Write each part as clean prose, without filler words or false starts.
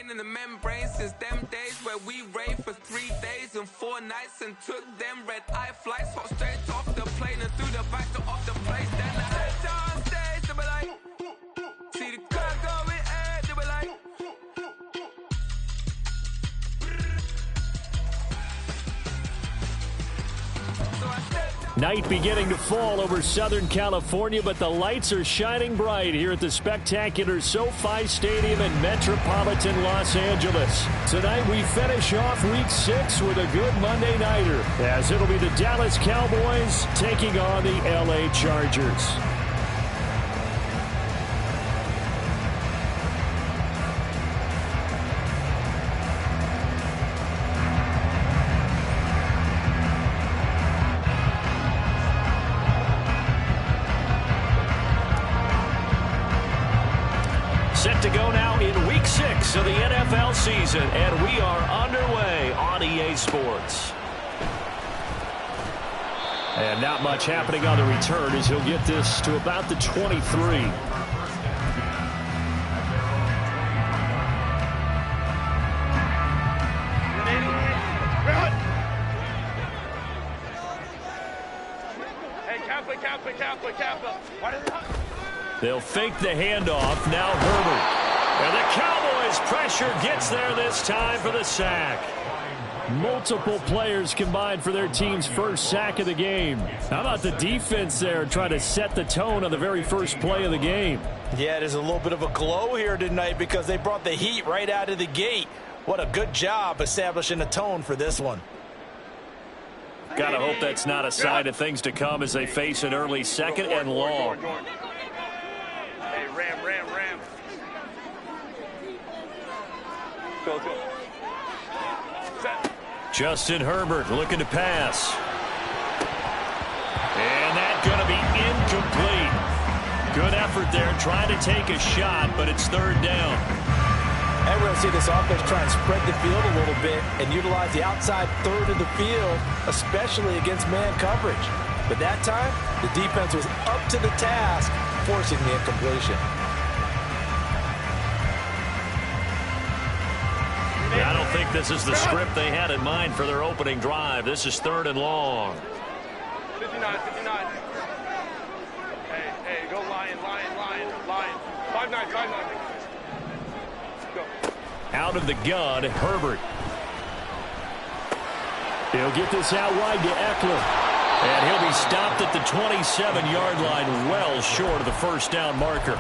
brain and the membrane since them days where we raved for 3 days and 4 nights and took them red-eye flights, hot straight off the plane and through the back door of the place. Then I head on stage, they were like, see the crowd going air, they were like, so I said, night beginning to fall over Southern California, but the lights are shining bright here at the spectacular SoFi Stadium in metropolitan Los Angeles. Tonight we finish off Week 6 with a good Monday nighter, as it'll be the Dallas Cowboys taking on the LA Chargers. Set to go now in Week 6 of the NFL season, and we are underway on EA Sports. And not much happening on the return as he'll get this to about the 23. They'll fake the handoff. Now Herbert. And the Cowboys' pressure gets there this time for the sack. Multiple players combined for their team's first sack of the game. How about the defense there trying to set the tone on the very first play of the game? Yeah, there's a little bit of a glow here tonight because they brought the heat right out of the gate. What a good job establishing a tone for this one. Gotta hope that's not a sign of things to come as they face an early second and long. Hey, Ram. Go. Set. Justin Herbert looking to pass. And that's going to be incomplete. Good effort there trying to take a shot, but it's third down. And we're going to see this offense try and spread the field a little bit and utilize the outside third of the field, especially against man coverage. But that time, the defense was up to the task, forcing the incompletion. I don't think this is the script they had in mind for their opening drive. This is third and long. 59. Hey, go Lion. 5-9. Go. Out of the gun, Herbert. He'll get this out wide to Eckler. And he'll be stopped at the 27-yard line, well short of the first down marker.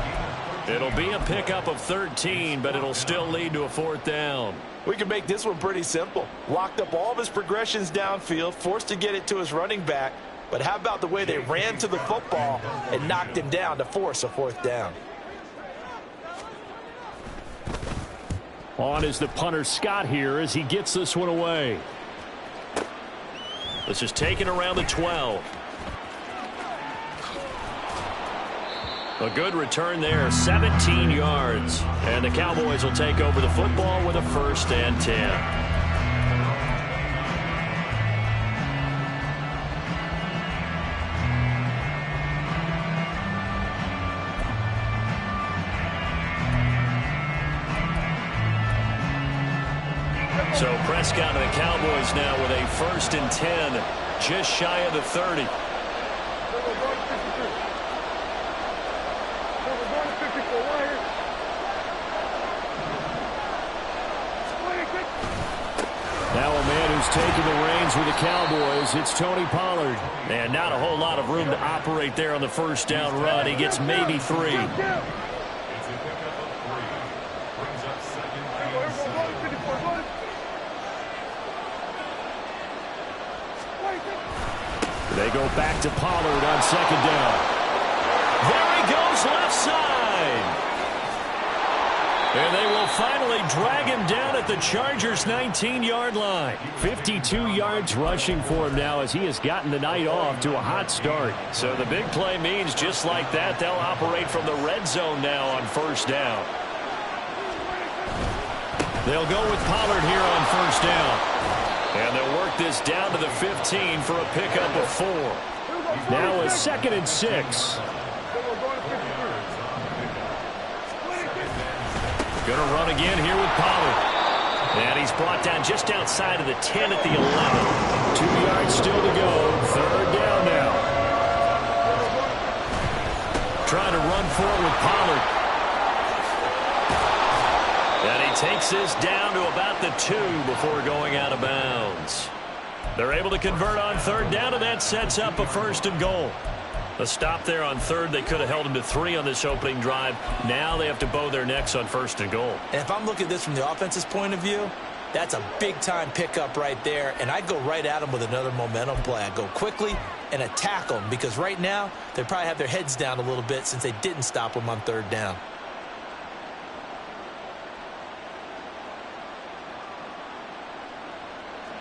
It'll be a pickup of 13, but it'll still lead to a fourth down. We can make this one pretty simple. Locked up all of his progressions downfield, forced to get it to his running back. But how about the way they ran to the football and knocked him down to force a fourth down? On is the punter Scott here as he gets this one away. This is taken around the 12. A good return there, 17 yards. And the Cowboys will take over the football with a 1st and 10. So Prescott and the Cowboys now with a 1st and 10, just shy of the 30. Now a man who's taking the reins with the Cowboys, it's Tony Pollard. And not a whole lot of room to operate there on the first down run. He gets maybe 3. They go back to Pollard on 2nd down. There he goes left side. And they will finally drag him down at the Chargers' 19-yard line. 52 yards rushing for him now as he has gotten the night off to a hot start. So the big play means just like that, they'll operate from the red zone now on 1st down. They'll go with Pollard here on 1st down. And they'll work this down to the 15 for a pickup of 4. Now a 2nd and 6. Going to run again here with Pollard. And he's brought down just outside of the 10 at the 11. 2 yards still to go. Third down now. Trying to run for it with Pollard. And he takes this down to about the 2 before going out of bounds. They're able to convert on third down, and that sets up a 1st and goal. A stop there on third. They could have held him to 3 on this opening drive. Now they have to bow their necks on 1st and goal. And if I'm looking at this from the offense's point of view, that's a big-time pickup right there, and I'd go right at them with another momentum play. I'd go quickly and attack them, because right now they probably have their heads down a little bit since they didn't stop them on third down.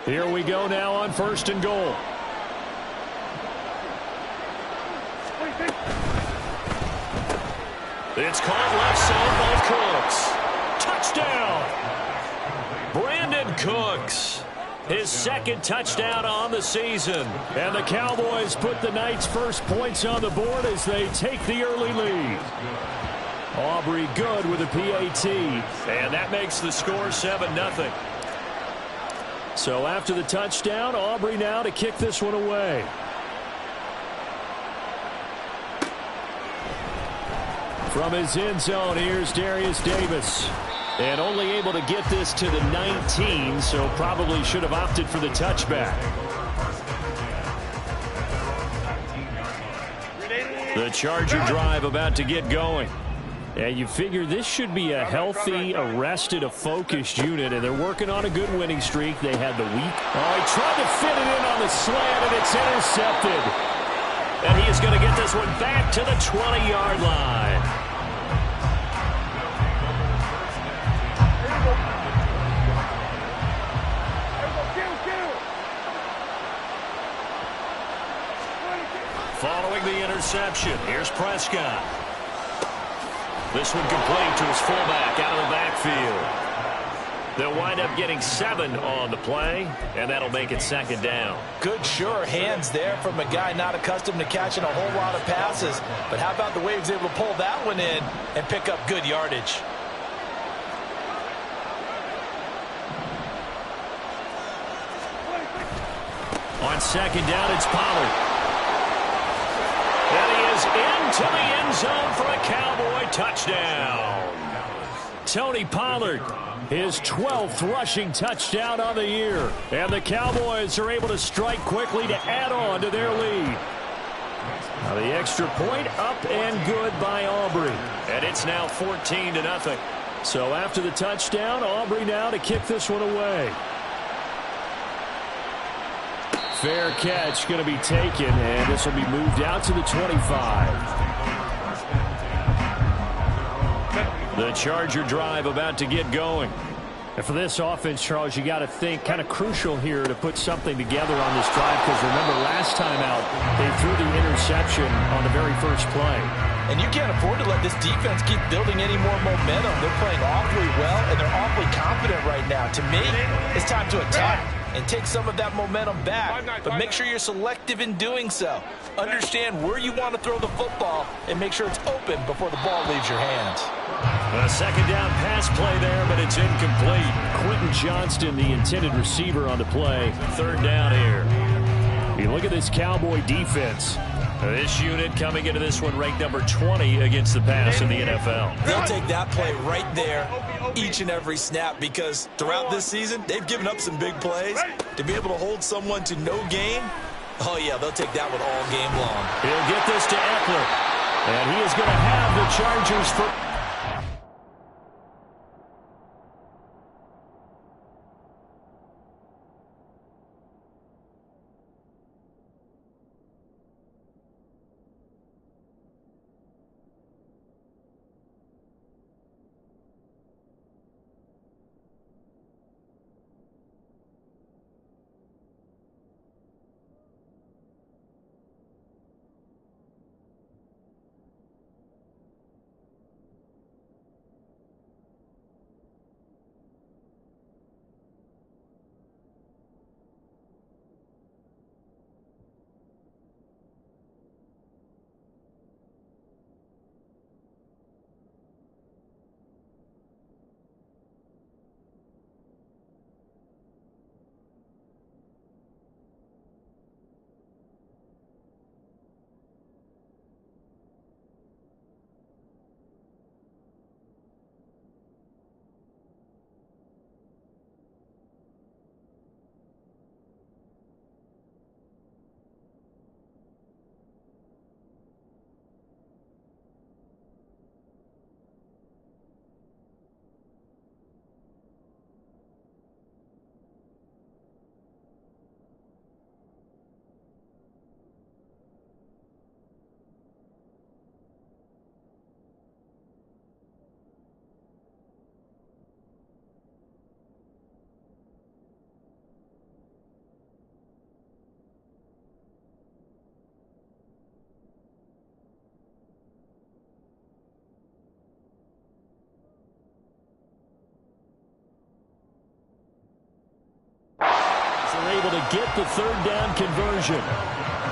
Here we go now on 1st and goal. It's caught left side by Cooks. Touchdown! Brandon Cooks. His 2nd touchdown on the season. And the Cowboys put the Knights' first points on the board as they take the early lead. Aubrey good with a PAT. And that makes the score 7-0. So after the touchdown, Aubrey now to kick this one away. From his end zone, here's Darius Davis. And only able to get this to the 19, so probably should have opted for the touchback. The Charger drive about to get going. And you figure this should be a healthy, arrested, a focused unit, and they're working on a good winning streak. They had the week. Oh, he tried to fit it in on the slant, and it's intercepted. And he is going to get this one back to the 20-yard line. Following the interception, here's Prescott. This one complete to his fullback out of the backfield. They'll wind up getting 7 on the play, and that'll make it 2nd down. Good, sure hands there from a guy not accustomed to catching a whole lot of passes. But how about the way he was able to pull that one in and pick up good yardage? On 2nd down, it's Pollard. And he is into the end zone for a Cowboy touchdown. Tony Pollard, his 12th rushing touchdown on the year. And the Cowboys are able to strike quickly to add on to their lead. Now the extra point up and good by Aubrey. And it's now 14-0. So after the touchdown, Aubrey now to kick this one away. Fair catch going to be taken, and this will be moved out to the 25. The Charger drive about to get going. And for this offense, Charles, you got to think kind of crucial here to put something together on this drive, because remember last time out they threw the interception on the very first play. And you can't afford to let this defense keep building any more momentum. They're playing awfully well, and they're awfully confident right now. To me, it's time to attack and take some of that momentum back. But make sure you're selective in doing so. Understand where you want to throw the football and make sure it's open before the ball leaves your hands. A 2nd down pass play there, but it's incomplete. Quentin Johnston, the intended receiver on the play. 3rd down here. You look at this Cowboy defense. This unit coming into this one ranked number 20 against the pass in the NFL. They'll take that play right there each and every snap, because throughout this season, they've given up some big plays. To be able to hold someone to no gain, oh yeah, they'll take that one all game long. He'll get this to Eckler, and he is going to have the Chargers for... they're able to get the third down conversion.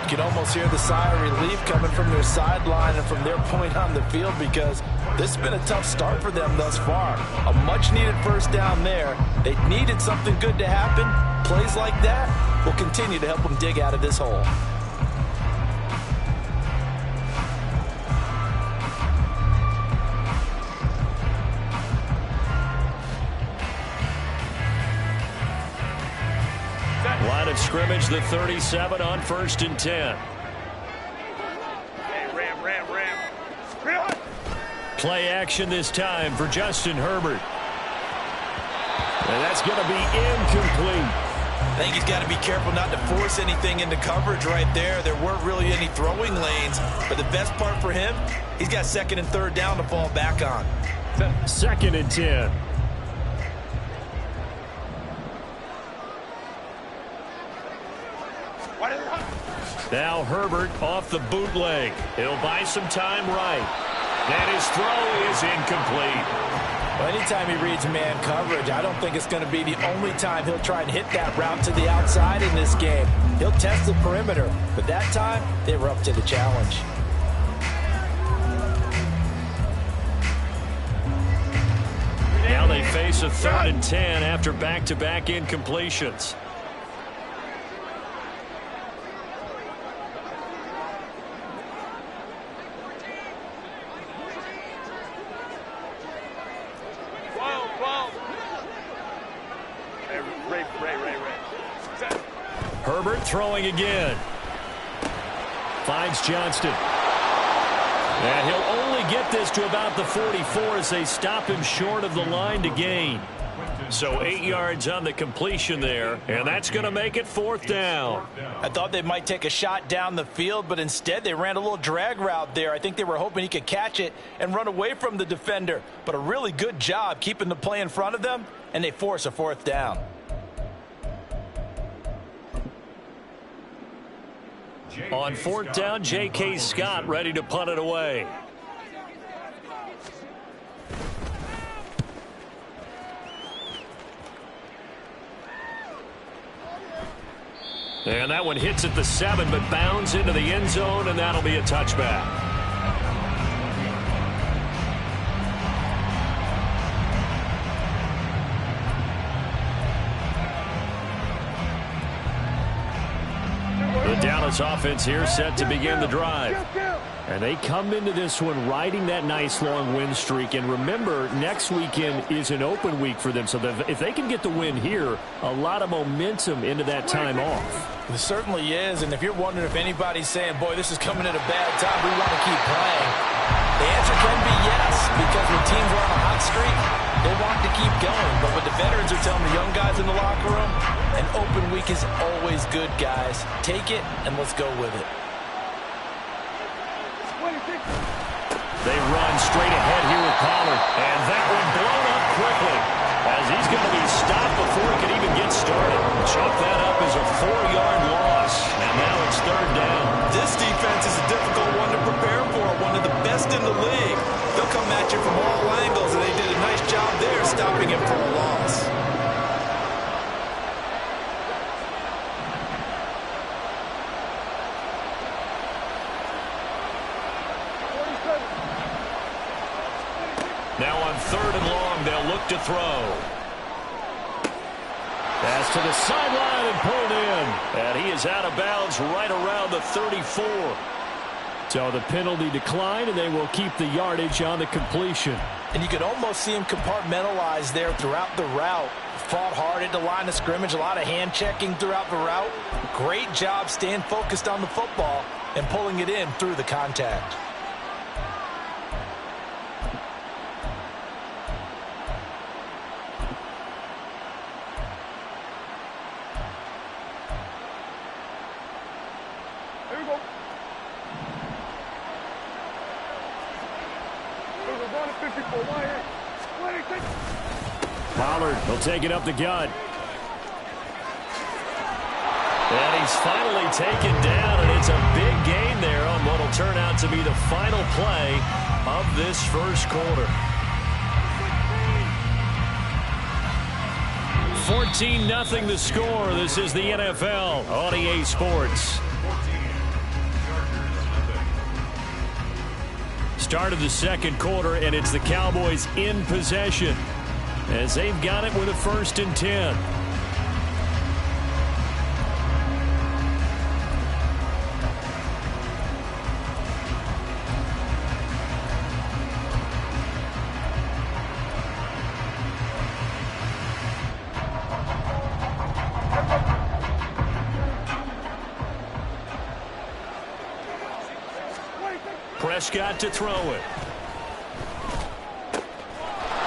You can almost hear the sigh of relief coming from their sideline and from their point on the field, because this has been a tough start for them thus far. A much-needed first down there. They needed something good to happen. Plays like that will continue to help them dig out of this hole. Line of scrimmage, the 37 on 1st and 10. Hey, ram. Play action this time for Justin Herbert. And that's going to be incomplete. I think he's got to be careful not to force anything into coverage right there. There weren't really any throwing lanes, but the best part for him, he's got 2nd and 3rd down to fall back on. 2nd and 10. Now Herbert off the bootleg. He'll buy some time right. And his throw is incomplete. Well, anytime he reads man coverage, I don't think it's going to be the only time he'll try and hit that route to the outside in this game. He'll test the perimeter, but that time they were up to the challenge. Now they face a 3rd and 10 after back-to-back incompletions. Herbert throwing again. Finds Johnston. And he'll only get this to about the 44 as they stop him short of the line to gain. So 8 yards on the completion there, and that's going to make it 4th down. I thought they might take a shot down the field, but instead they ran a little drag route there. I think they were hoping he could catch it and run away from the defender. But a really good job keeping the play in front of them, and they force a 4th down. On 4th down, J.K. Scott ready to punt it away. And that one hits at the 7, but bounds into the end zone, and that'll be a touchback. The Dallas offense here set to begin the drive. And they come into this one riding that nice long win streak. And remember, next weekend is an open week for them. So if they can get the win here, a lot of momentum into that time off. It certainly is. And if you're wondering if anybody's saying, boy, this is coming at a bad time, we want to keep playing, the answer can be yes, because when teams are on a hot streak, they want to keep going. But what the veterans are telling the young guys in the locker room, an open week is always good, guys. Take it, and let's go with it. They run straight ahead here with Pollard. And that one blown up quickly, as he's going to be stopped before he can even get started. Chalk that up as a 4-yard loss. And now it's 3rd down. This defense is a difficult one to prepare for, one of the best in the league. They'll come at you from all angles, and they did a nice job there stopping him for a loss. Now on 3rd and long, they'll look to throw. Pass to the sideline and pulled in. And he is out of bounds right around the 34. So the penalty declined, and they will keep the yardage on the completion. And you could almost see him compartmentalize there throughout the route. Fought hard at the line of scrimmage, a lot of hand checking throughout the route. Great job staying focused on the football and pulling it in through the contact. Pollard will take it up the gut. And he's finally taken down, and it's a big gain there on what will turn out to be the final play of this first quarter. 14-0 the score. This is the NFL on EA Sports. Start of the second quarter, and it's the Cowboys in possession as they've got it with a 1st and 10. Prescott to throw it.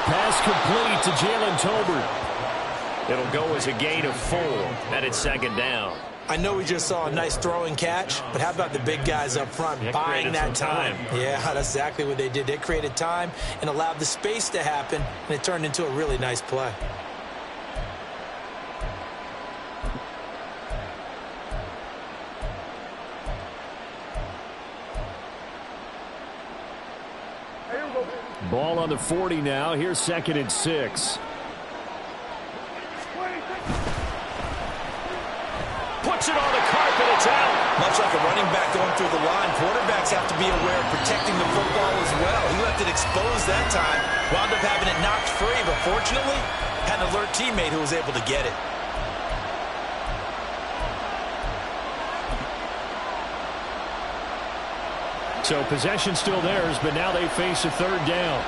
Pass complete to Jalen Tolbert. It'll go as a gain of 4, and it's 2nd down. I know we just saw a nice throwing catch, but how about the big guys up front buying that time? Yeah, that's exactly what they did. They created time and allowed the space to happen, and it turned into a really nice play. Ball on the 40 now. Here's 2nd and 6. Puts it on the carpet. It's out. Much like a running back going through the line, quarterbacks have to be aware of protecting the football as well. He left it exposed that time. Wound up having it knocked free, but fortunately, had an alert teammate who was able to get it. So possession still theirs, but now they face a 3rd down.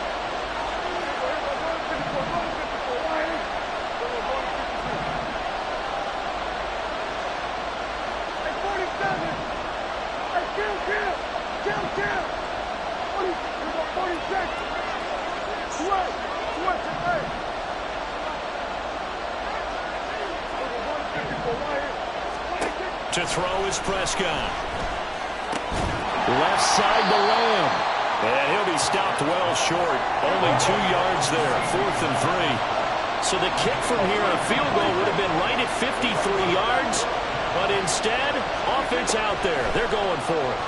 To throw is Prescott. Left side to Lamb. And he'll be stopped well short. Only 2 yards there. 4th and 3. So the kick from here, a field goal, would have been right at 53 yards. But instead, offense out there. They're going for it.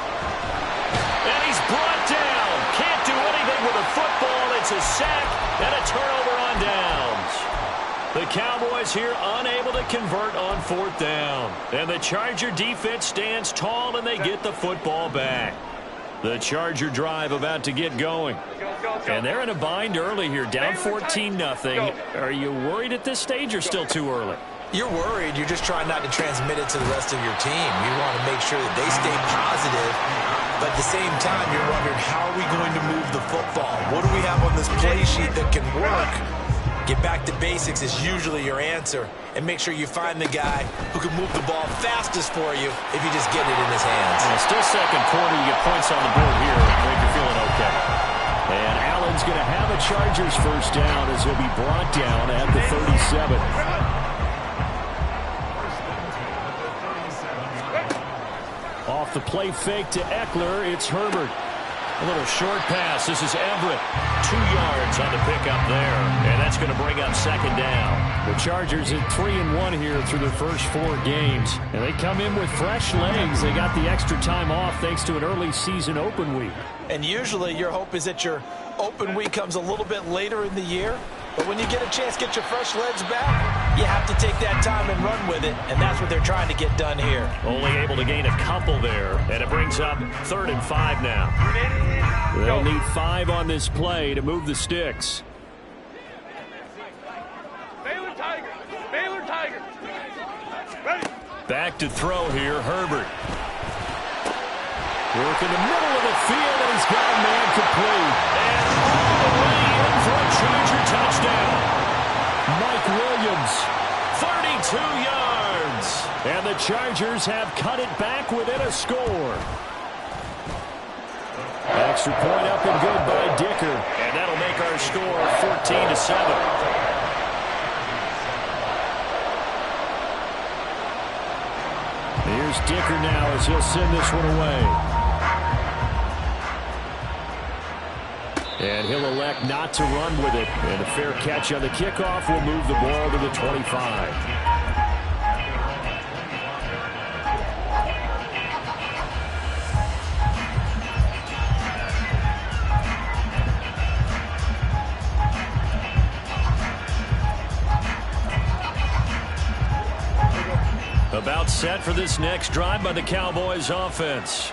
And he's brought down. Can't do anything with a football. It's a sack and a turnover on downs. The Cowboys here unable to convert on 4th down. And the Charger defense stands tall and they get the football back. The Charger drive about to get going. And they're in a bind early here, down 14-0. Are you worried at this stage or still too early? You're worried. You're just trying not to transmit it to the rest of your team. You want to make sure that they stay positive. But at the same time, you're wondering, how are we going to move the football? What do we have on this play sheet that can work? Get back to basics is usually your answer. And make sure you find the guy who can move the ball fastest for you if you just get it in his hands. And still second quarter, you get points on the board here. I think you're feeling okay. And Allen's going to have a Chargers 1st down as he'll be brought down at the 37. Off the play fake to Eckler, it's Herbert. A little short pass. This is Everett. 2 yards on the pickup there. And that's going to bring up 2nd down. The Chargers at 3-1 here through their first 4 games. And they come in with fresh legs. They got the extra time off thanks to an early season open week. And usually your hope is that your open week comes a little bit later in the year. But when you get a chance to get your fresh legs back, you have to take that time and run with it. And that's what they're trying to get done here. Only able to gain a couple there. And it brings up 3rd and 5 now. They'll need 5 on this play to move the sticks. Baylor Tigers. Baylor Tigers. Ready. Back to throw here, Herbert. Work in the middle of the field, and he's got a man complete. And all the way in for a Charger touchdown. Mike Williams, 32 yards. And the Chargers have cut it back within a score. Extra point up and good by Dicker. And that'll make our score 14-7. Here's Dicker now as he'll send this one away. And he'll elect not to run with it. And a fair catch on the kickoff will move the ball to the 25. About set for this next drive by the Cowboys offense.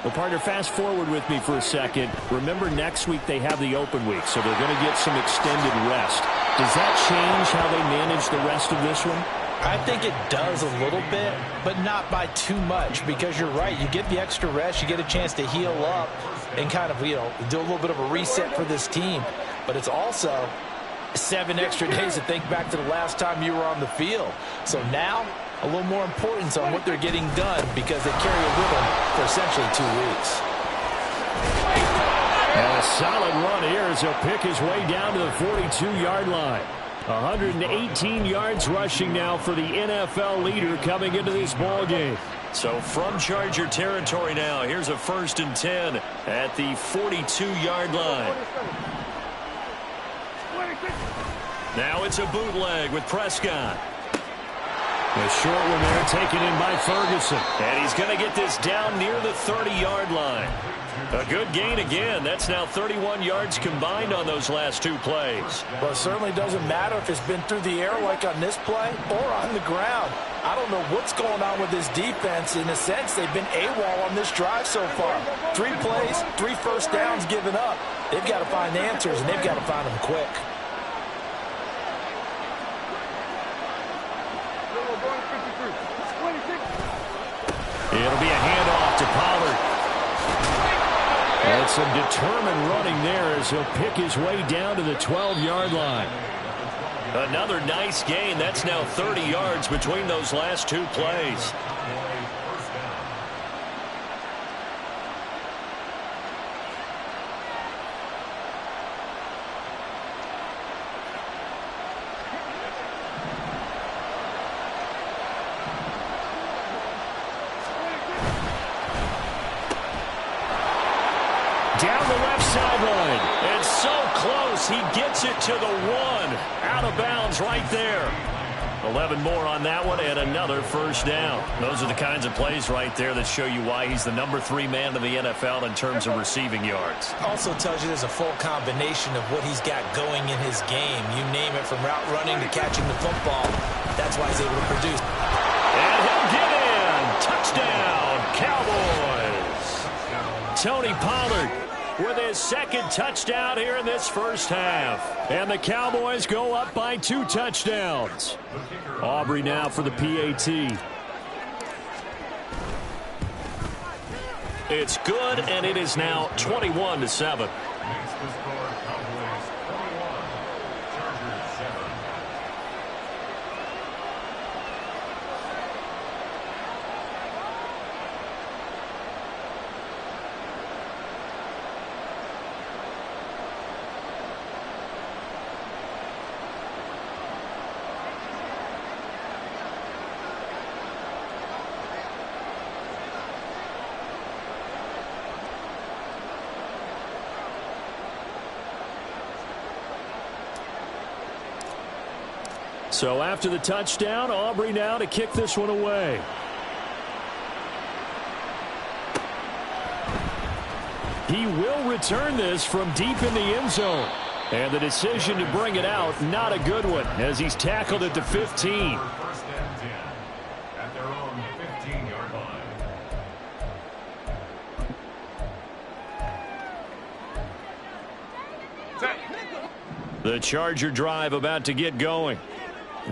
Well, partner, fast forward with me for a second. Remember, next week they have the open week, so they're going to get some extended rest. Does that change how they manage the rest of this one? I think it does a little bit, but not by too much, because you're right. You get the extra rest, you get a chance to heal up and kind of, do a little bit of a reset for this team. But it's also 7 extra days to think back to the last time you were on the field. So now, a little more importance on what they're getting done, because they carry it with them for essentially 2 weeks. And a solid run here as he'll pick his way down to the 42-yard line. 118 yards rushing now for the NFL leader coming into this ball game. So from Charger territory now, here's a 1st and 10 at the 42-yard line. Now it's a bootleg with Prescott. A short one there taken in by Ferguson. And he's going to get this down near the 30-yard line. A good gain again. That's now 31 yards combined on those last 2 plays. Well, it certainly doesn't matter if it's been through the air like on this play or on the ground. I don't know what's going on with this defense. In a sense, they've been AWOL on this drive so far. 3 plays, 3 first downs given up. They've got to find answers, and they've got to find them quick. It'll be a handoff to Pollard. And some determined running there as he'll pick his way down to the 12-yard line. Another nice gain. That's now 30 yards between those last 2 plays. Down the left sideline. It's so close. He gets it to the 1. Out of bounds right there. 11 more on that one and another first down. Those are the kinds of plays right there that show you why he's the number 3 man in the NFL in terms of receiving yards. Also tells you there's a full combination of what he's got going in his game. You name it, from route running to catching the football. That's why he's able to produce. And he'll get in. Touchdown, Cowboys. Tony Pollard with his 2nd touchdown here in this first half. And the Cowboys go up by 2 touchdowns. Aubrey now for the PAT. It's good, and it is now 21-7. So after the touchdown, Aubrey now to kick this one away. He will return this from deep in the end zone. And the decision to bring it out, not a good one, as he's tackled at the 15. First and 10 at their own 15-yard line. The Charger drive about to get going.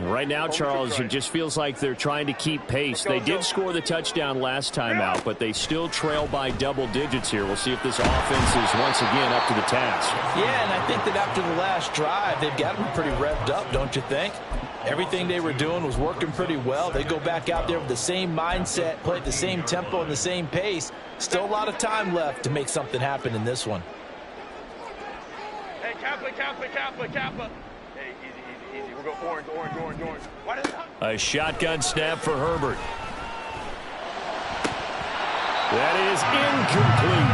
Right now, Charles, it just feels like they're trying to keep pace. They did score the touchdown last time out, but they still trail by double digits here. We'll see if this offense is once again up to the task. Yeah, and I think that after the last drive, they've got them pretty revved up, don't you think? Everything they were doing was working pretty well. They go back out there with the same mindset, play at the same tempo and the same pace. Still a lot of time left to make something happen in this one. Hey, Kappa. Hey, easy. We'll go orange. What is that? A shotgun snap for Herbert. That is incomplete.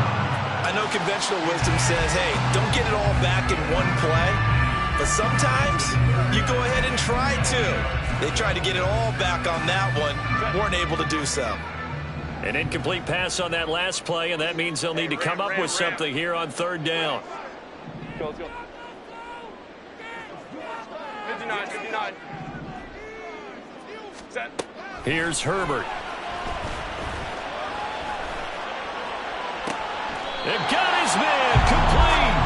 I know conventional wisdom says, hey, don't get it all back in one play. But sometimes you go ahead and try to. They tried to get it all back on that one. Weren't able to do so. An incomplete pass on that last play, and that means they'll need to come up with something here on 3rd down. Let's go. 59. Set. Here's Herbert. It got his man complete.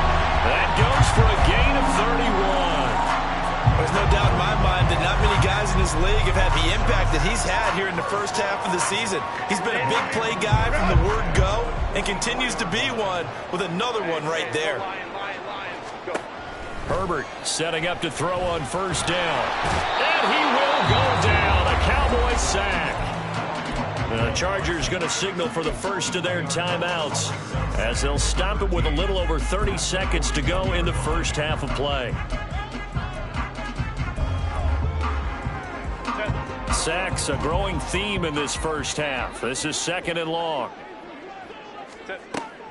That goes for a gain of 31. There's no doubt in my mind that not many guys in this league have had the impact that he's had here in the first half of the season. He's been a big play guy from the word go and continues to be one with another one right there. Herbert setting up to throw on first down. And he will go down. A Cowboy sack. The Chargers going to signal for the first of their timeouts as they'll stop it with a little over 30 seconds to go in the first half of play. Sacks a growing theme in this first half. This is 2nd and long.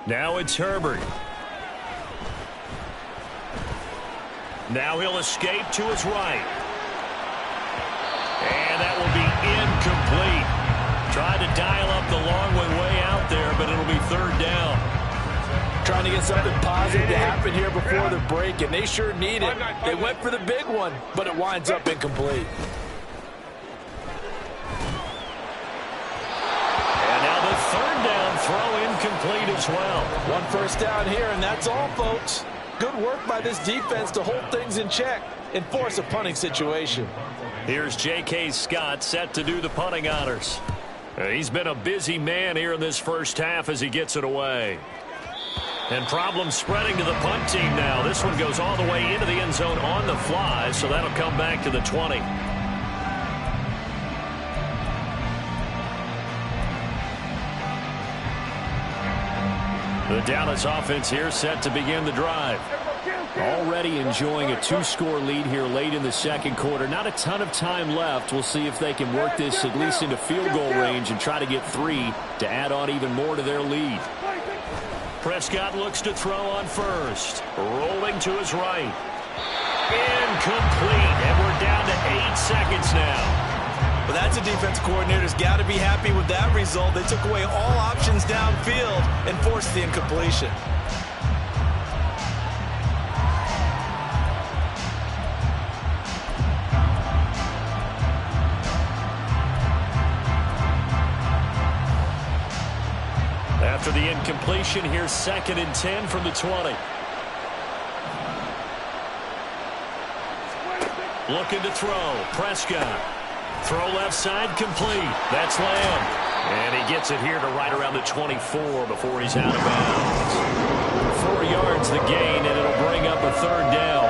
Now it's Herbert. Now he'll escape to his right. And that will be incomplete. Tried to dial up the long way out there, but it'll be 3rd down. Trying to get something positive to happen here before the break, and they sure need it. They went for the big one, but it winds up incomplete. And now the 3rd down throw incomplete as well. 1 first down here, and that's all, folks. Good work by this defense to hold things in check and force a punting situation. Here's J.K. Scott set to do the punting honors. He's been a busy man here in this first half as he gets it away. And problems spreading to the punt team now. This one goes all the way into the end zone on the fly, so that'll come back to the 20. The Dallas offense here set to begin the drive. Already enjoying a 2-score lead here late in the second quarter. Not a ton of time left. We'll see if they can work this at least into field goal range and try to get 3 to add on even more to their lead. Prescott looks to throw on first. Rolling to his right. Incomplete. And we're down to 8 seconds now. Well, that's a defense coordinator's got to be happy with that result. They took away all options downfield and forced the incompletion. After the incompletion, here's 2nd and 10 from the 20. Looking to throw. Prescott. Throw left side complete. That's Lamb. And he gets it here to right around the 24 before he's out of bounds. 4 yards the gain, and it'll bring up a 3rd down.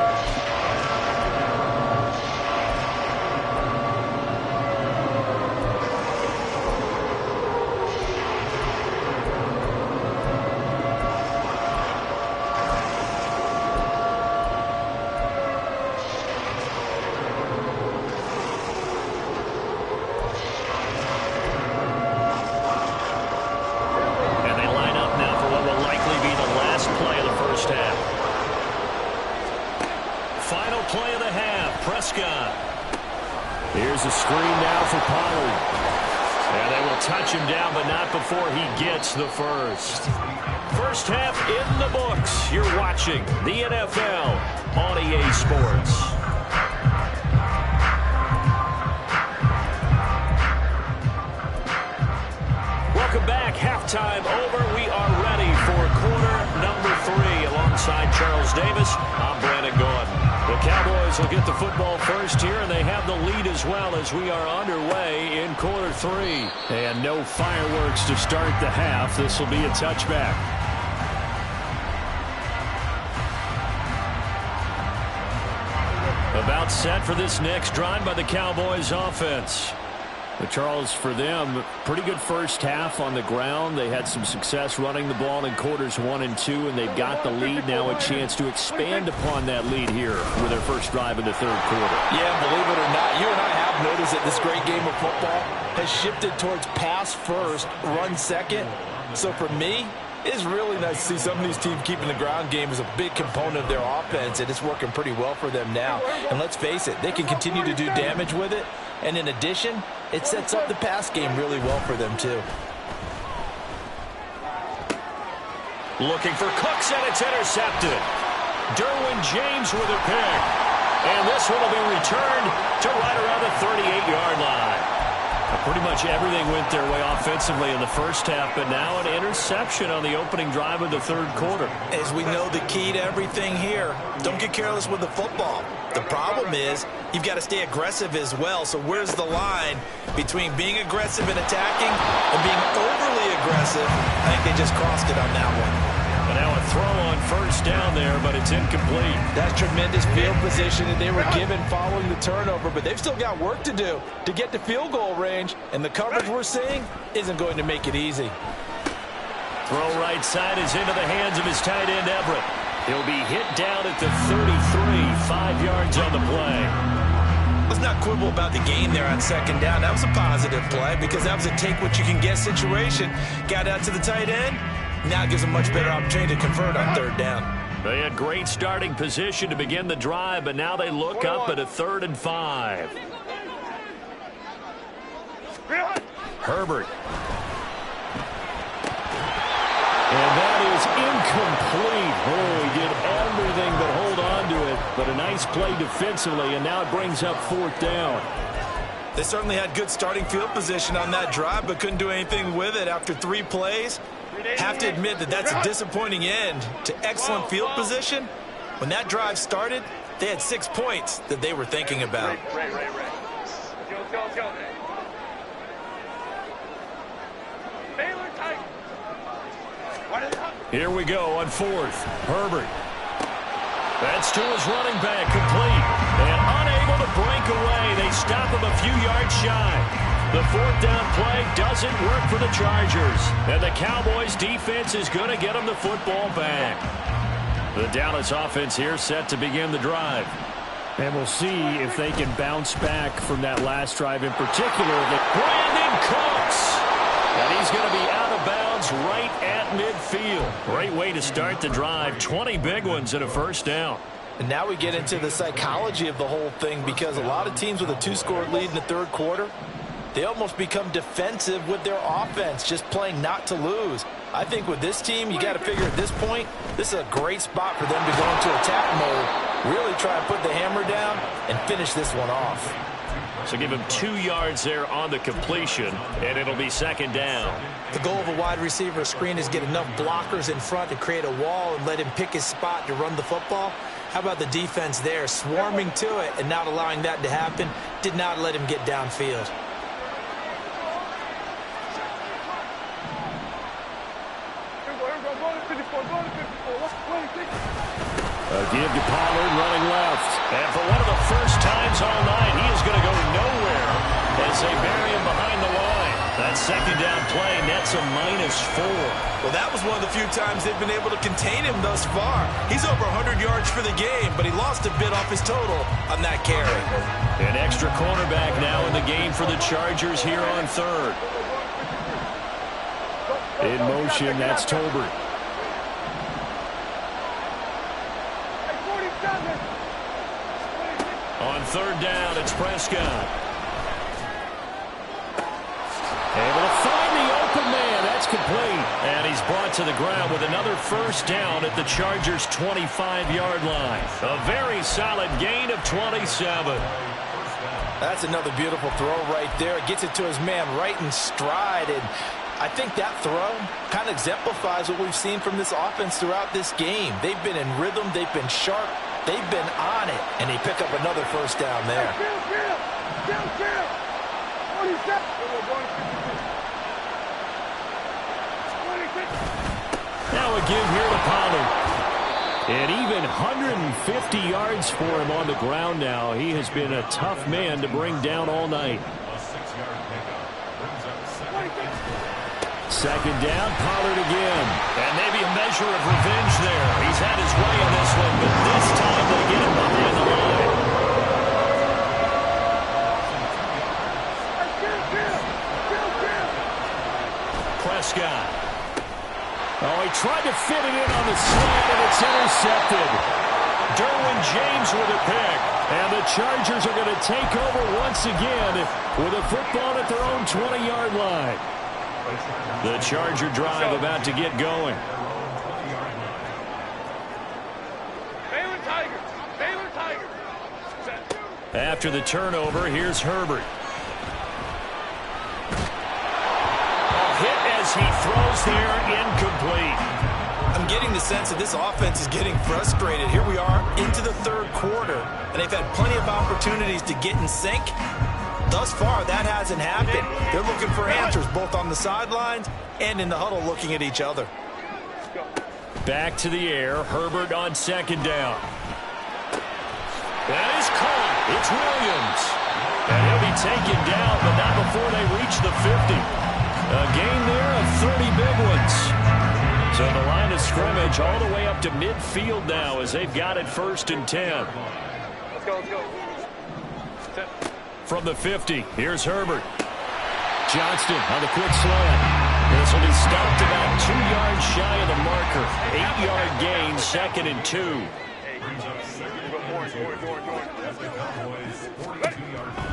Here's a screen now for Pollard. And they will touch him down, but not before he gets the first. First half in the books. You're watching the NFL on EA Sports. Welcome back. Halftime over. We are ready for quarter number 3. Alongside Charles Davis, I'm Brandon Gordon. The Cowboys will get the football first here, and they have the lead as well as we are underway in quarter 3. And no fireworks to start the half. This will be a touchback. About set for this next drive by the Cowboys offense. But Charles, for them, pretty good first half on the ground. They had some success running the ball in quarters 1 and 2, and they've got the lead now, a chance to expand upon that lead here with their first drive in the 3rd quarter. Yeah, believe it or not, you and I have noticed that this great game of football has shifted towards pass first, run second. So for me, it's really nice to see some of these teams keeping the ground game as a big component of their offense, and it's working pretty well for them now. And let's face it, they can continue to do damage with it. And in addition, it sets up the pass game really well for them, too. Looking for Cooks, and it's intercepted. Derwin James with a pick. And this one will be returned to right around the 38-yard line. Pretty much everything went their way offensively in the first half, but now an interception on the opening drive of the third quarter. As we know, the key to everything here, don't get careless with the football. The problem is you've got to stay aggressive as well. So where's the line between being aggressive and attacking and being overly aggressive? I think they just crossed it on that one. And now a throw on first down there, but it's incomplete. That's tremendous field position that they were given following the turnover, but they've still got work to do to get to field goal range, and the coverage we're seeing isn't going to make it easy. Throw right side is into the hands of his tight end, Everett. He'll be hit down at the 33, 5 yards on the play. Let's not quibble about the gain there on second down. That was a positive play because that was a take-what-you-can-get situation. Got out to the tight end. Now it gives them a much better opportunity to convert on third down. They had great starting position to begin the drive, but now they look up at a 3rd and 5. Herbert. And that is incomplete. Oh, he did everything but hold on to it. But a nice play defensively, and now it brings up 4th down. They certainly had good starting field position on that drive, but couldn't do anything with it after 3 plays. Have to admit that that's a disappointing end to excellent field position. When that drive started, they had 6 points that they were thinking about. Right. Let's go. Here we go on 4th. Herbert. That's to his running back, complete. And unable to break away. They stop him a few yards shy. The 4th down play doesn't work for the Chargers. And the Cowboys defense is going to get them the football back. The Dallas offense here set to begin the drive. And we'll see if they can bounce back from that last drive in particular. Brandon Cooks. And he's going to be out of bounds right at midfield. Great way to start the drive. 20 big ones and a 1st down. And now we get into the psychology of the whole thing because a lot of teams with a 2-score lead in the third quarter, they almost become defensive with their offense, just playing not to lose. I think with this team, you got to figure at this point, this is a great spot for them to go into attack mode, really try and put the hammer down and finish this one off. So give him 2 yards there on the completion, and it'll be 2nd down. The goal of a wide receiver screen is get enough blockers in front to create a wall and let him pick his spot to run the football. How about the defense there, swarming to it and not allowing that to happen, did not let him get downfield. Give to Pollard running left. And for one of the first times all night, he is going to go nowhere as they bury him behind the line. That 2nd down play nets a -4. Well, that was one of the few times they've been able to contain him thus far. He's over 100 yards for the game, but he lost a bit off his total on that carry. An extra cornerback now in the game for the Chargers here on 3rd. In motion, that's Tolbert. On 3rd down, it's Prescott. Able to find the open man. That's complete. And he's brought to the ground with another 1st down at the Chargers' 25-yard line. A very solid gain of 27. That's another beautiful throw right there. Gets it to his man right in stride. And I think that throw kind of exemplifies what we've seen from this offense throughout this game. They've been in rhythm. They've been sharp. They've been on it. And they pick up another 1st down there. Now a give here to Pollard. And even 150 yards for him on the ground now. He has been a tough man to bring down all night. 2nd down, Pollard again. And maybe a measure of revenge there. He's had his way in this one, but this time they get him behind the line. Prescott. Oh, he tried to fit it in on the slant, and it's intercepted. Derwin James with a pick. And the Chargers are going to take over once again with a football at their own 20-yard line. The Charger drive about to get going. Baylor Tigers. Baylor Tigers. After the turnover, here's Herbert. throws there, incomplete. I'm getting the sense that this offense is getting frustrated. Here we are into the third quarter, and they've had plenty of opportunities to get in sync. Thus far, that hasn't happened. They're looking for answers both on the sidelines and in the huddle looking at each other. Back to the air. Herbert on second down. That is caught. It's Williams. And he'll be taken down, but not before they reach the 50. A gain there of 30 big ones. So the line of scrimmage all the way up to midfield now as they've got it 1st and 10. Let's go, let's go. From the 50, here's Herbert. Johnston on the quick slant. This will be stopped about 2 yards shy of the marker. 8-yard gain, 2nd and 2.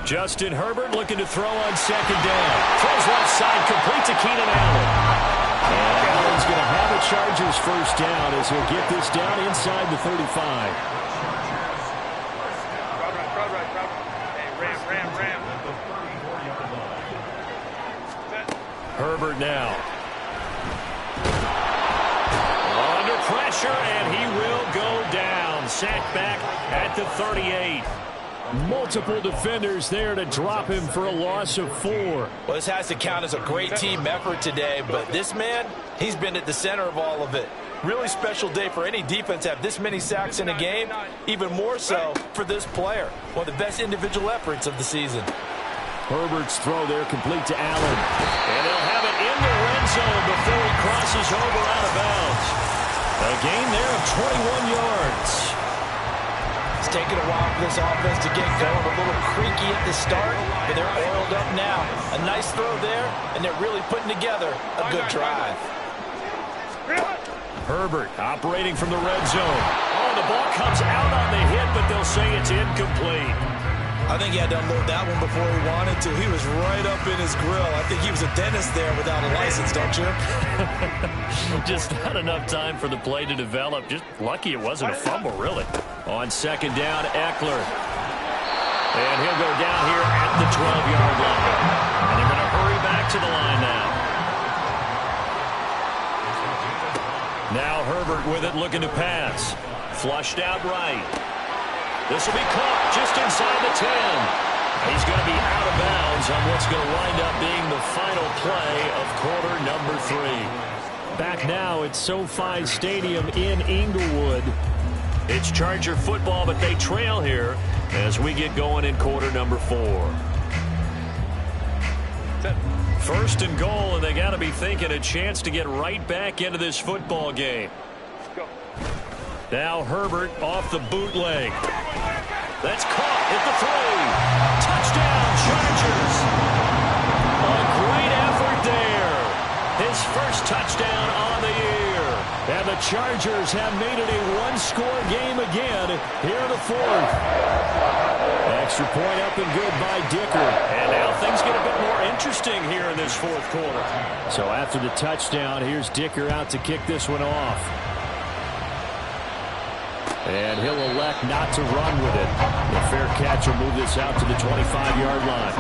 Justin Herbert looking to throw on second down. Throws left side, complete to Keenan Allen. And Allen's going to have a Chargers first down as he'll get this down inside the 35. Herbert now. Under pressure, and he will go down. Sacked back at the 38. Multiple defenders there to drop him for a loss of 4. Well, this has to count as a great team effort today, but this man, he's been at the center of all of it. Really special day for any defense to have this many sacks in a game, even more so for this player. One of the best individual efforts of the season. Herbert's throw there complete to Allen. And they'll have it in the red zone before he crosses over out of bounds. A gain there of 21 yards. It's taken a while for this offense to get going. A little creaky at the start, but they're oiled up now. A nice throw there, and they're really putting together a good drive. Herbert operating from the red zone. Oh, the ball comes out on the hit, but they'll say it's incomplete. I think he had to unload that one before he wanted to. He was right up in his grill. I think he was a dentist there without a license, don't you? Just not enough time for the play to develop. Just lucky it wasn't a fumble, really. On second down, Eckler. And he'll go down here at the 12-yard line. And they're going to hurry back to the line now. Now Herbert with it, looking to pass. Flushed out right. This will be caught just inside the 10. He's going to be out of bounds on what's going to wind up being the final play of quarter number 3. Back now at SoFi Stadium in Inglewood. It's Charger football, but they trail here as we get going in quarter number 4. 1st and goal, and they got to be thinking a chance to get right back into this football game. Now Herbert off the bootleg. That's caught at the 3. Touchdown, Chargers. A great effort there. His first touchdown on the year. And the Chargers have made it a one-score game again here in the 4th. Extra point up and good by Dicker. And now things get a bit more interesting here in this 4th quarter. So after the touchdown, here's Dicker out to kick this one off. And he'll elect not to run with it. The fair catch will move this out to the 25-yard line.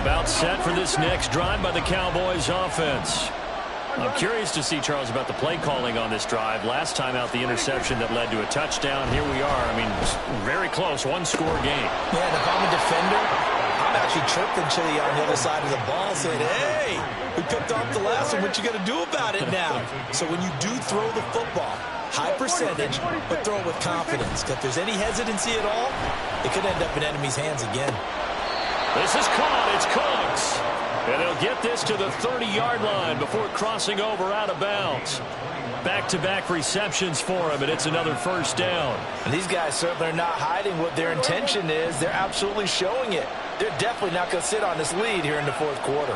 About set for this next drive by the Cowboys offense. I'm curious to see, Charles, about the play calling on this drive. Last time out, the interception that led to a touchdown. Here we are. I mean, very close, one-score game. Yeah, and if I'm a defender, I'm actually chirping to you on the other side of the ball saying, hey, we picked off the last one. What you going to do about it now? So when you do throw the football, high percentage, but throw it with confidence. If there's any hesitancy at all, it could end up in enemy's hands again. This is caught. It's Cooks. And they'll get this to the 30-yard line before crossing over out of bounds. Back-to-back receptions for him, and it's another first down. And these guys certainly are not hiding what their intention is. They're absolutely showing it. They're definitely not going to sit on this lead here in the 4th quarter.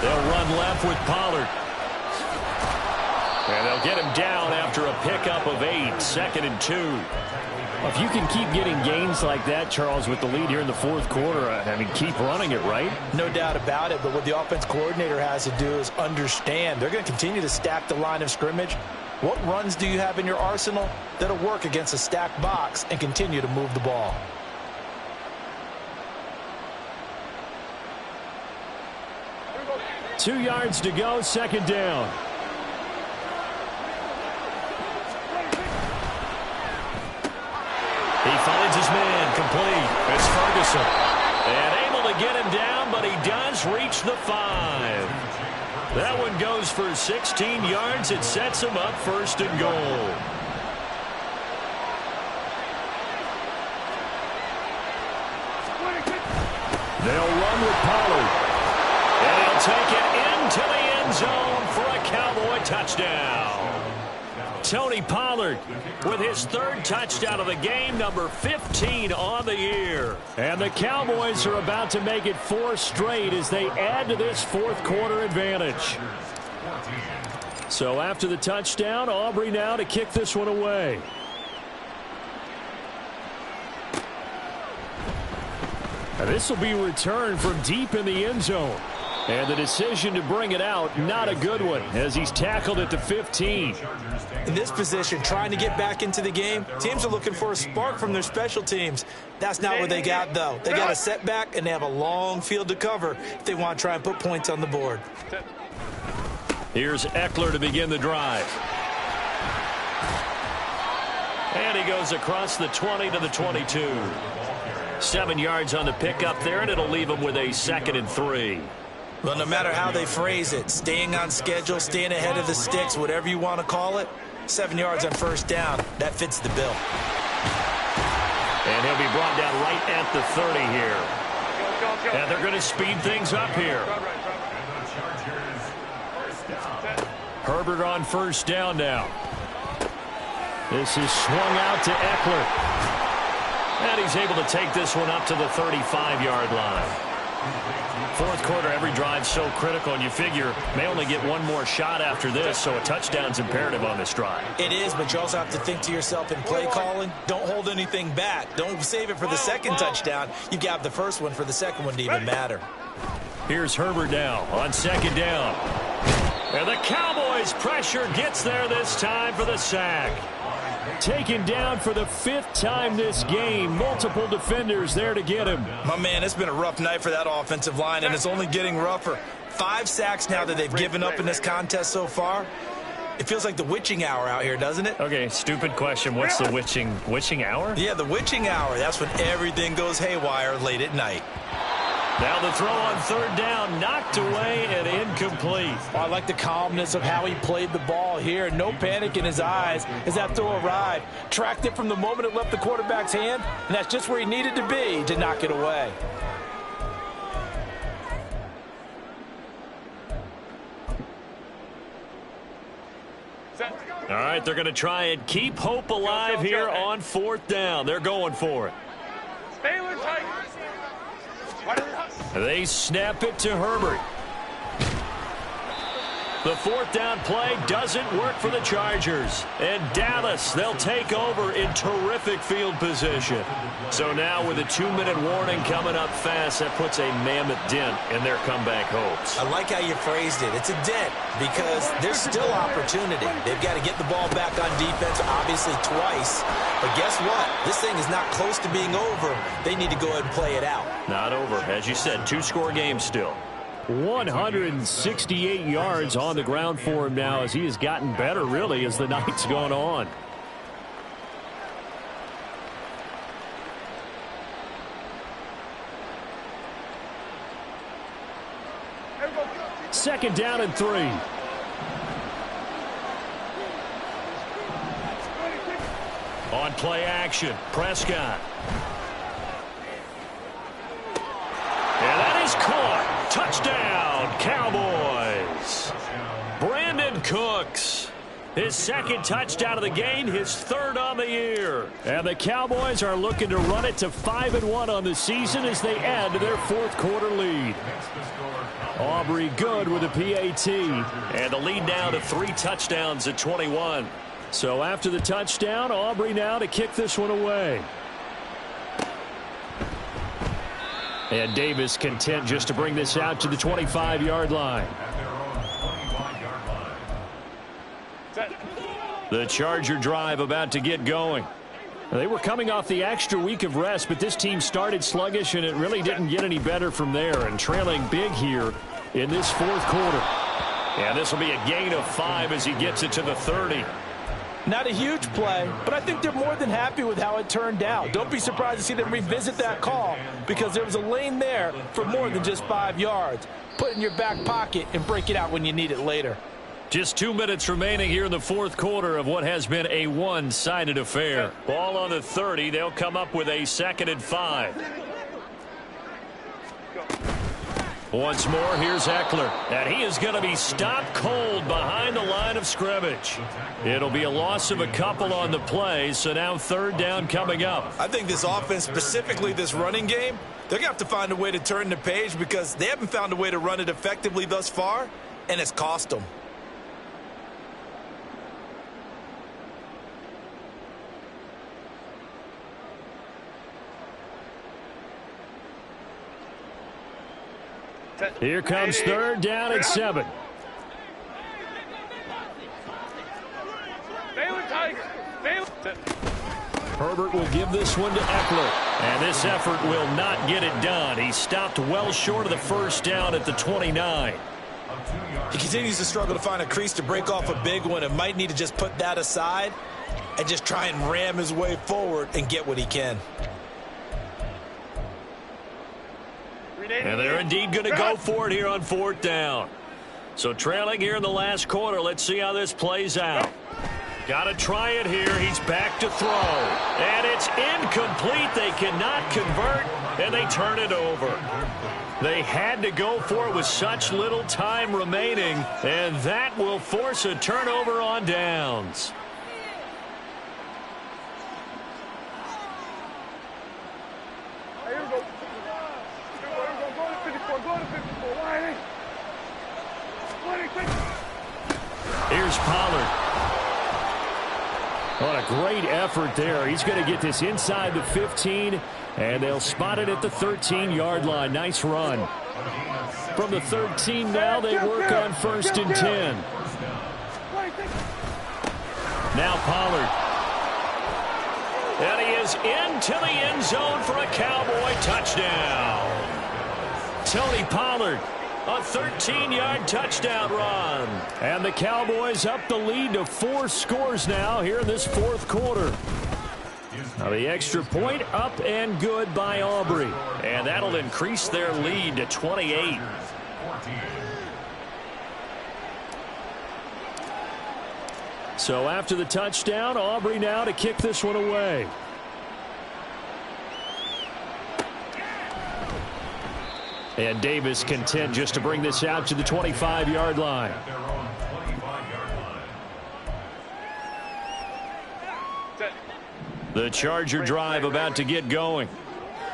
They'll run left with Pollard. And they'll get him down after a pickup of 8, 2nd and 2. If you can keep getting gains like that, Charles, with the lead here in the fourth quarter, I mean, keep running it, right? No doubt about it, but what the offense coordinator has to do is understand. They're going to continue to stack the line of scrimmage. What runs do you have in your arsenal that'll work against a stacked box and continue to move the ball? Two yards to go, second down. He finds his man, complete. It's Ferguson. And able to get him down, but he does reach the 5. That one goes for 16 yards. It sets him up first and goal. They'll run with Pollard. And he'll take it into the end zone for a Cowboy touchdown. Tony Pollard with his third touchdown of the game, number 15 on the year. And the Cowboys are about to make it 4 straight as they add to this fourth quarter advantage. So after the touchdown, Aubrey now to kick this one away. And this will be returned from deep in the end zone. And the decision to bring it out, not a good one, as he's tackled at the 15. In this position, trying to get back into the game, teams are looking for a spark from their special teams. That's not what they got, though. They got a setback, and they have a long field to cover if they want to try and put points on the board. Here's Eckler to begin the drive. And he goes across the 20 to the 22. 7 yards on the pickup there, and it'll leave him with a 2nd and 3. Well, no matter how they phrase it, staying on schedule, staying ahead of the sticks, whatever you want to call it, 7 yards on first down, that fits the bill. And he'll be brought down right at the 30 here. And they're going to speed things up here. Herbert on first down now. This is swung out to Eckler. And he's able to take this one up to the 35-yard line. Fourth quarter, every drive so critical, and you figure may only get one more shot after this, so a touchdown's imperative on this drive. It is, but you also have to think to yourself in play calling, don't hold anything back. Don't save it for the second touchdown. You got the first one for the second one to even matter. Here's Herbert now on second down. And the Cowboys' pressure gets there this time for the sack. Taken down for the 5th time this game. Multiple defenders there to get him. My man, it's been a rough night for that offensive line, and it's only getting rougher. 5 sacks now that they've given up in this contest so far. It feels like the witching hour out here, doesn't it? Okay, stupid question. What's the witching hour? Yeah, the witching hour. That's when everything goes haywire late at night. Now the throw on third down, knocked away and incomplete. Oh, I like the calmness of how he played the ball here. No panic in his eyes as that throw arrived. Tracked it from the moment it left the quarterback's hand, and that's just where he needed to be to knock it away. All right, they're going to try and keep hope alive here on fourth down. They're going for it. They snap it to Herbert. The fourth down play doesn't work for the Chargers. And Dallas, they'll take over in terrific field position. So now with a 2-minute warning coming up fast, that puts a mammoth dent in their comeback hopes. I like how you phrased it. It's a dent because there's still opportunity. They've got to get the ball back on defense, obviously twice. But guess what? This thing is not close to being over. They need to go ahead and play it out. Not over. As you said, 2-score game still. 168 yards on the ground for him now as he has gotten better, really, as the night's gone on. Second down and 3. On play action, Prescott. And that is caught. Touchdown, Cowboys. Brandon Cooks. His second touchdown of the game, his third on the year. And the Cowboys are looking to run it to 5-1 on the season as they add to their fourth quarter lead. Aubrey good with a PAT. And the lead now to 3 touchdowns at 21. So after the touchdown, Aubrey now to kick this one away. And Davis content just to bring this out to the 25-yard line. The Charger drive about to get going. They were coming off the extra week of rest, but this team started sluggish, and it really didn't get any better from there, and trailing big here in this fourth quarter. And this will be a gain of 5 as he gets it to the 30. Not a huge play, but I think they're more than happy with how it turned out. Don't be surprised to see them revisit that call, because there was a lane there for more than just 5 yards. Put it in your back pocket and break it out when you need it later. Just 2 minutes remaining here in the fourth quarter of what has been a one-sided affair. Ball on the 30. They'll come up with a 2nd and 5. Once more, here's Eckler. And he is going to be stopped cold behind the line of scrimmage. It'll be a loss of a couple on the play, so now 3rd down coming up. I think this offense, specifically this running game, they're going to have to find a way to turn the page because they haven't found a way to run it effectively thus far, and it's cost them. Here comes 3rd down and 7. Herbert will give this one to Eckler. And this effort will not get it done. He stopped well short of the 1st down at the 29. He continues to struggle to find a crease to break off a big one and might need to just put that aside and just try and ram his way forward and get what he can. And they're indeed going to go for it here on 4th down. So trailing here in the last quarter. Let's see how this plays out. Got to try it here. He's back to throw. And it's incomplete. They cannot convert, and they turn it over. They had to go for it with such little time remaining, and that will force a turnover on downs. Here's Pollard. What a great effort there. He's going to get this inside the 15, and they'll spot it at the 13-yard line. Nice run. From the 13 now, they work on 1st and 10. Now Pollard. And he is into the end zone for a Cowboy touchdown. Tony Pollard. A 13-yard touchdown run. And the Cowboys up the lead to 4 scores now here in this fourth quarter. Now the extra point up and good by Aubrey. And that'll increase their lead to 28. So after the touchdown, Aubrey now to kick this one away. And Davis content just to bring this out to the 25-yard line. The Charger drive about to get going.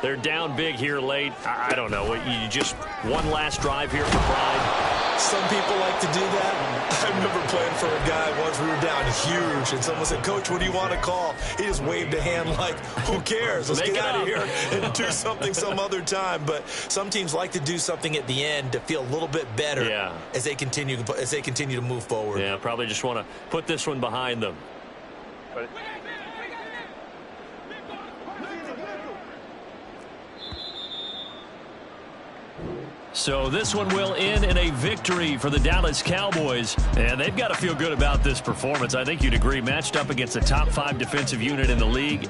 They're down big here late. I don't know. You just one last drive here for pride. Some people like to do that. I remember playing for a guy once. We were down huge, and someone said, "Coach, what do you want to call?" He just waved a hand like, "Who cares? Let's get out of here and do something some other time." But some teams like to do something at the end to feel a little bit better as they continue to move forward. Yeah, probably just want to put this one behind them. So this one will end in a victory for the Dallas Cowboys, and they've got to feel good about this performance. I think you'd agree, matched up against a top 5 defensive unit in the league.